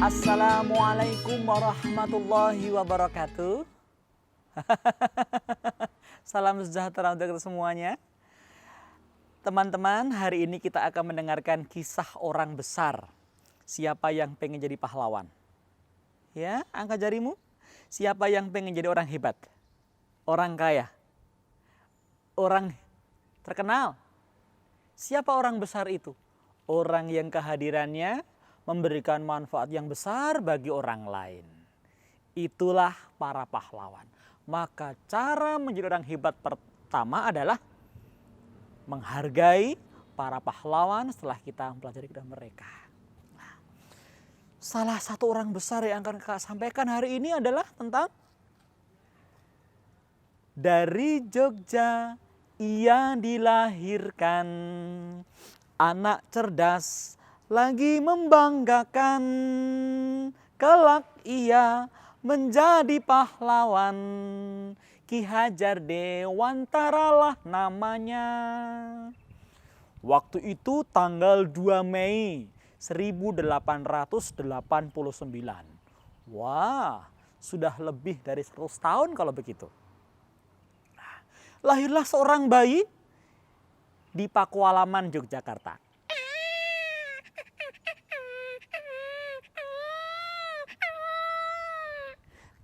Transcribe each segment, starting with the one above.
Assalamualaikum warahmatullahi wabarakatuh. Salam sejahtera untuk kita semuanya. Teman-teman, hari ini kita akan mendengarkan kisah orang besar. Siapa yang pengen jadi pahlawan? Ya, angkat jarimu. Siapa yang pengen jadi orang hebat? Orang kaya? Orang terkenal? Siapa orang besar itu? Orang yang kehadirannya memberikan manfaat yang besar bagi orang lain. Itulah para pahlawan. Maka cara menjadi orang hebat pertama adalah menghargai para pahlawan setelah kita mempelajari kisah mereka. Nah, salah satu orang besar yang akan Kakak sampaikan hari ini adalah tentang dari Jogja ia dilahirkan, anak cerdas lagi membanggakan, kelak ia menjadi pahlawan, Ki Hajar Dewantara lah namanya. Waktu itu tanggal 2 Mei 1889. Wah, sudah lebih dari 100 tahun kalau begitu. Lahirlah seorang bayi di Pakualaman, Yogyakarta.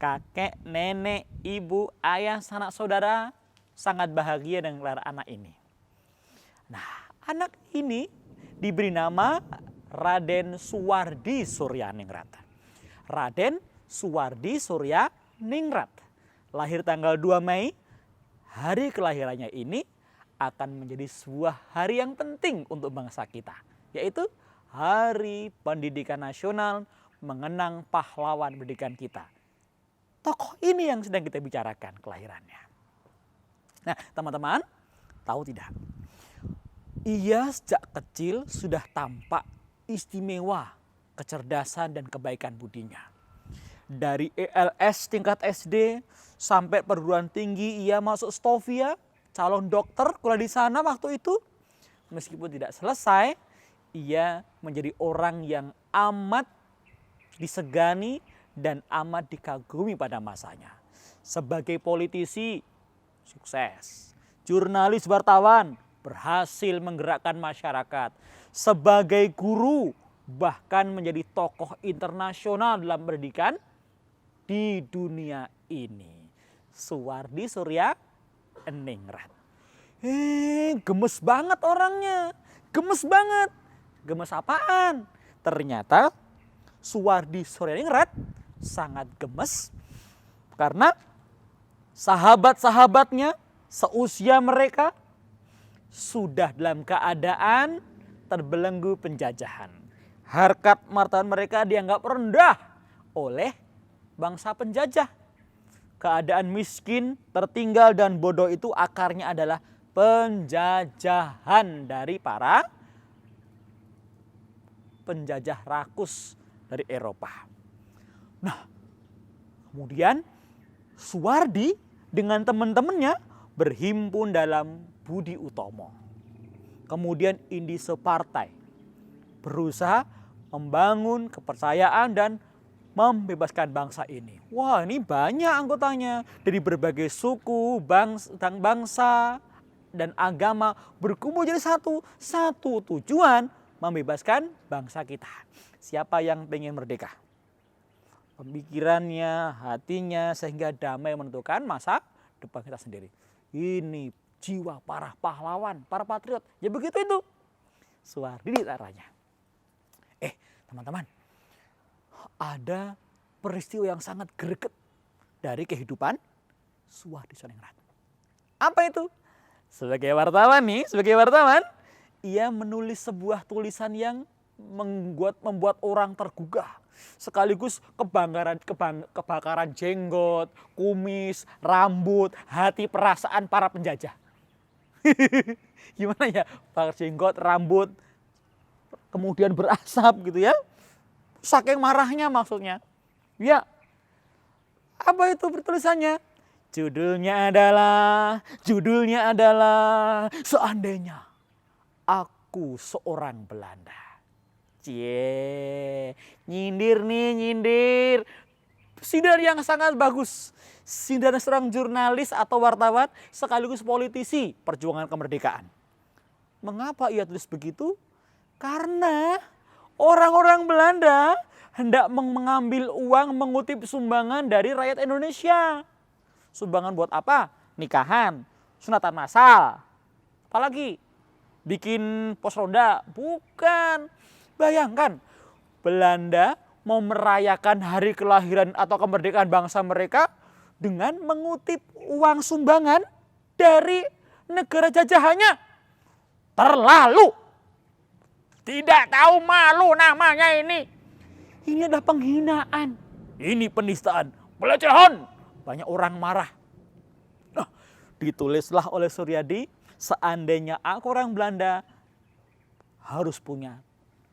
Kakek, nenek, ibu, ayah, sanak saudara sangat bahagia dengan gelar anak ini. Nah, anak ini diberi nama Raden Suwardi Suryaningrat. Raden Suwardi Suryaningrat. Lahir tanggal 2 Mei. Hari kelahirannya ini akan menjadi sebuah hari yang penting untuk bangsa kita. Yaitu Hari Pendidikan Nasional mengenang pahlawan pendidikan kita. Tokoh ini yang sedang kita bicarakan kelahirannya. Nah, teman-teman, tahu tidak? Ia sejak kecil sudah tampak istimewa kecerdasan dan kebaikan budinya. Dari ELS tingkat SD sampai perguruan tinggi ia masuk Stovia, calon dokter kuliah di sana waktu itu. Meskipun tidak selesai, ia menjadi orang yang amat disegani dan amat dikagumi pada masanya. Sebagai politisi, sukses. Jurnalis wartawan, berhasil menggerakkan masyarakat. Sebagai guru, bahkan menjadi tokoh internasional dalam pendidikan di dunia ini. Suwardi Suryaningrat. Gemes banget orangnya. Gemes banget. Gemes apaan? Ternyata Suwardi Suryaningrat sangat gemes karena sahabat-sahabatnya seusia mereka sudah dalam keadaan terbelenggu penjajahan. Harkat martabat mereka dianggap rendah oleh bangsa penjajah. Keadaan miskin, tertinggal dan bodoh itu akarnya adalah penjajahan dari para penjajah rakus dari Eropa. Nah, kemudian Suwardi dengan teman-temannya berhimpun dalam Budi Utomo. Kemudian Indise Partai berusaha membangun kepercayaan dan membebaskan bangsa ini. Wah, ini banyak anggotanya dari berbagai suku, bangsa dan agama berkumpul jadi satu tujuan membebaskan bangsa kita. Siapa yang pengen merdeka? Pemikirannya, hatinya, sehingga damai menentukan masa depan kita sendiri. Ini jiwa para pahlawan, para patriot. Ya begitu itu. Suwardi caranya. Teman-teman, ada peristiwa yang sangat greget dari kehidupan Suwardi Suryaningrat. Apa itu? Sebagai wartawan, ia menulis sebuah tulisan yang membuat orang tergugah. Sekaligus kebakaran jenggot, kumis, rambut, hati, perasaan para penjajah. Gimana ya? Bakar jenggot, rambut, kemudian berasap gitu ya. Saking marahnya maksudnya. Ya, apa itu tulisannya? Judulnya adalah Seandainya Aku Seorang Belanda. Cie, nyindir nih, nyindir. Sindiran yang sangat bagus. Sindiran seorang jurnalis atau wartawan sekaligus politisi perjuangan kemerdekaan. Mengapa ia tulis begitu? Karena orang-orang Belanda hendak mengambil uang mengutip sumbangan dari rakyat Indonesia. Sumbangan buat apa? Nikahan, sunatan massal. Apalagi? Bikin pos ronda? Bukan. Bayangkan, Belanda mau merayakan hari kelahiran atau kemerdekaan bangsa mereka dengan mengutip uang sumbangan dari negara jajahannya. Terlalu. Tidak tahu malu namanya ini. Ini adalah penghinaan. Ini penistaan, pelecehan. Banyak orang marah. Nah, ditulislah oleh Suryadi, seandainya aku orang Belanda harus punya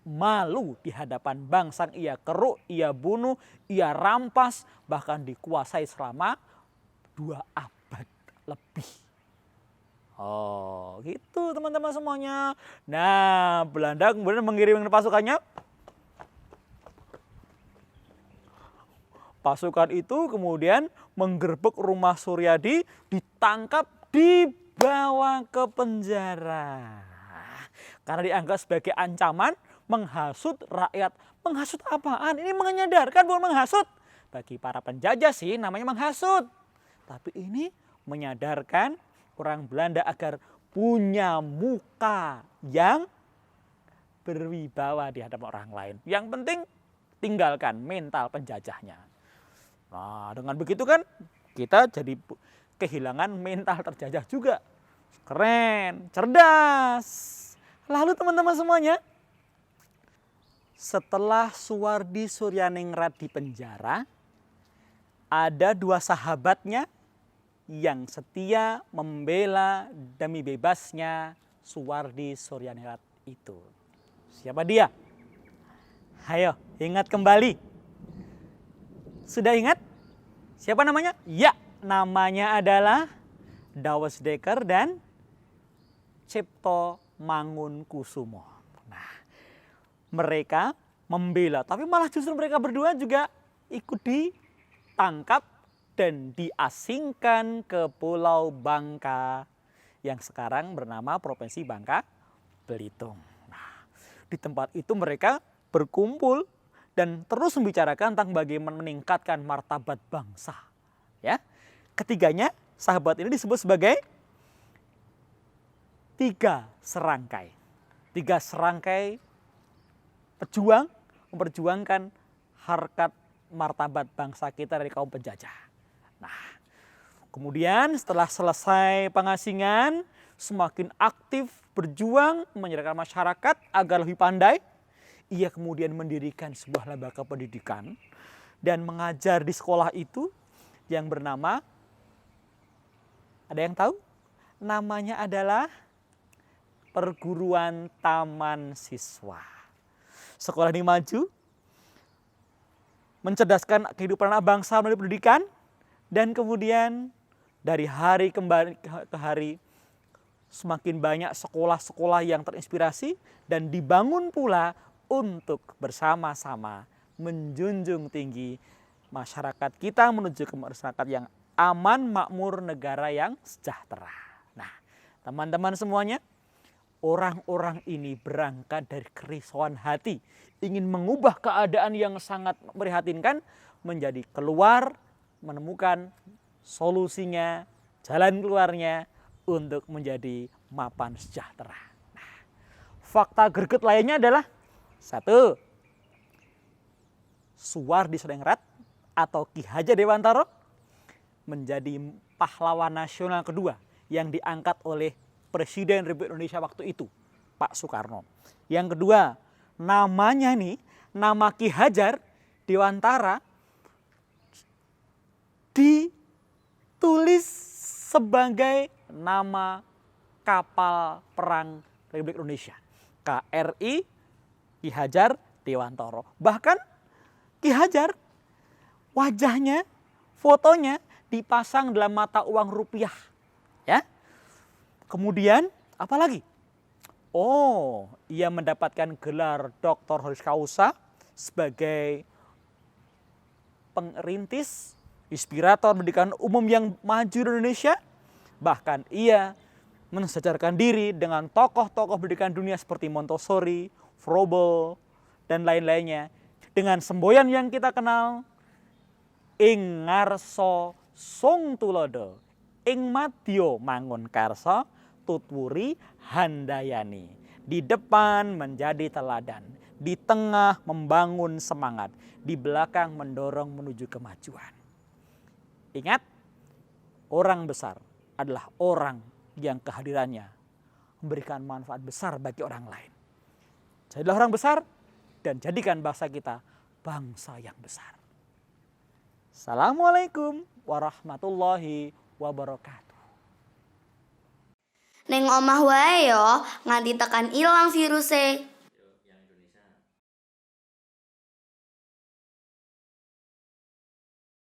malu di hadapan bangsa yang ia keruk, ia bunuh, ia rampas, bahkan dikuasai selama 2 abad lebih. Oh, gitu teman-teman semuanya. Nah, Belanda kemudian mengirim pasukannya. Pasukan itu kemudian menggerbek rumah Suryadi, ditangkap, dibawa ke penjara. Karena dianggap sebagai ancaman menghasut rakyat. Menghasut apaan? Ini menyadarkan, bukan menghasut. Bagi para penjajah sih namanya menghasut. Tapi ini menyadarkan orang Belanda agar punya muka yang berwibawa di hadapan orang lain. Yang penting tinggalkan mental penjajahnya. Nah, dengan begitu kan kita jadi kehilangan mental terjajah juga. Keren, cerdas. Lalu teman-teman semuanya, setelah Suwardi Suryaningrat di penjara, ada 2 sahabatnya yang setia membela demi bebasnya Suwardi Suryaningrat itu. Siapa dia? Ayo, ingat kembali. Sudah ingat? Siapa namanya? Ya, namanya adalah Dawes Dekker dan Cipto Mangunkusumo. Nah, mereka membela, tapi malah justru mereka berdua juga ikut ditangkap dan diasingkan ke Pulau Bangka yang sekarang bernama Provinsi Bangka Belitung. Nah, di tempat itu mereka berkumpul dan terus membicarakan tentang bagaimana meningkatkan martabat bangsa. Ya, ketiganya sahabat ini disebut sebagai 3 serangkai. 3 serangkai pejuang memperjuangkan harkat martabat bangsa kita dari kaum penjajah. Nah, kemudian setelah selesai pengasingan, semakin aktif berjuang menyadarkan masyarakat agar lebih pandai. Ia kemudian mendirikan sebuah lembaga pendidikan dan mengajar di sekolah itu yang bernama, ada yang tahu? Namanya adalah Perguruan Taman Siswa. Sekolah ini maju, mencerdaskan kehidupan anak bangsa melalui pendidikan, dan kemudian dari hari ke hari semakin banyak sekolah-sekolah yang terinspirasi dan dibangun pula untuk bersama-sama menjunjung tinggi masyarakat kita menuju ke masyarakat yang aman, makmur, negara yang sejahtera. Nah, teman-teman semuanya, orang-orang ini berangkat dari kerisauan hati, ingin mengubah keadaan yang sangat memprihatinkan menjadi keluar, menemukan solusinya, jalan keluarnya untuk menjadi mapan sejahtera. Nah, fakta greget lainnya adalah 1. Suwardi Suryaningrat atau Ki Hajar Dewantara menjadi pahlawan nasional kedua yang diangkat oleh Presiden Republik Indonesia waktu itu, Pak Soekarno. Yang kedua, namanya nih, nama Ki Hajar Dewantara ditulis sebagai nama kapal perang Republik Indonesia. KRI Ki Hajar Dewantara. Bahkan Ki Hajar wajahnya, fotonya dipasang dalam mata uang rupiah. Ya. Kemudian apalagi? Oh, ia mendapatkan gelar Dr. Honoris Causa sebagai perintis, inspirator pendidikan umum yang maju di Indonesia. Bahkan ia mensejarkan diri dengan tokoh-tokoh pendidikan dunia seperti Montessori, Froebel, dan lain-lainnya. Dengan semboyan yang kita kenal, ing ngarsa sung tulodo, ing madya mangun karsa, tutwuri handayani. Di depan menjadi teladan, di tengah membangun semangat, di belakang mendorong menuju kemajuan. Ingat, orang besar adalah orang yang kehadirannya memberikan manfaat besar bagi orang lain. Jadilah orang besar dan jadikan bangsa kita bangsa yang besar. Assalamualaikum warahmatullahi wabarakatuh. Neng omah wae yo, nganti tekan ilang virusé.